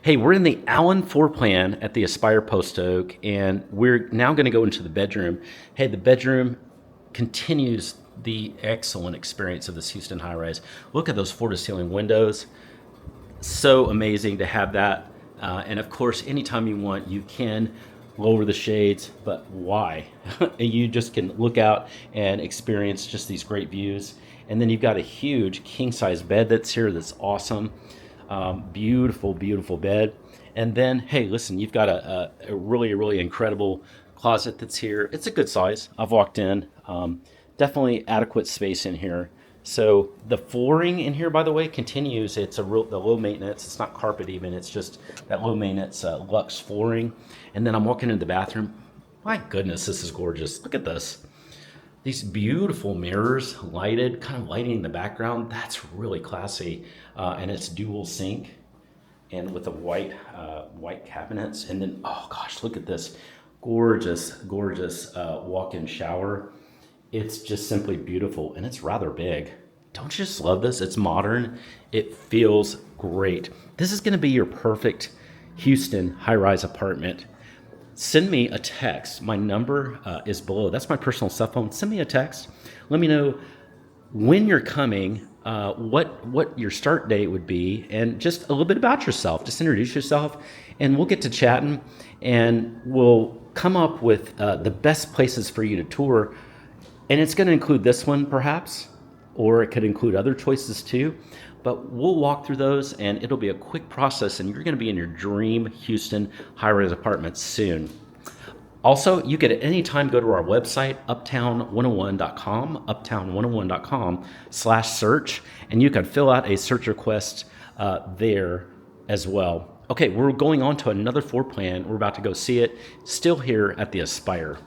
Hey, we're in the Allen floor plan at the Aspire Post Oak, and we're now going to go into the bedroom. Hey, the bedroom continues the excellent experience of this Houston high rise. Look at those floor to ceiling windows. So amazing to have that. And of course, anytime you want, you can lower the shades, but why? You just can look out and experience just these great views. And then you've got a huge king size bed that's here that's awesome. Beautiful, beautiful bed. And then, hey, listen, you've got a really incredible closet that's here. It's a good size. I've walked in. Definitely adequate space in here. So the flooring in here, by the way, continues. It's the low maintenance. It's not carpet even. It's just that low maintenance luxe flooring. And then I'm walking into the bathroom. My goodness, this is gorgeous. Look at this. These beautiful mirrors, lighted, kind of lighting the background. That's really classy. And it's dual sink, and with the white cabinets. And then, oh gosh, look at this gorgeous walk-in shower. It's just simply beautiful, and it's rather big. Don't you just love this? It's modern. It feels great. This is going to be your perfect Houston high-rise apartment. Send me a text. My number is below. That's my personal cell phone. Send me a text. Let me know when you're coming, what your start date would be, and just a little bit about yourself. Just introduce yourself, and we'll get to chatting, and we'll come up with the best places for you to tour. And it's going to include this one, perhaps, or it could include other choices too. But we'll walk through those, and it'll be a quick process, and you're going to be in your dream Houston high-rise apartment soon. Also, you could at any time go to our website, uptown101.com, uptown101.com/search, and you can fill out a search request there as well. Okay, we're going on to another floor plan. We're about to go see it, still here at the Aspire.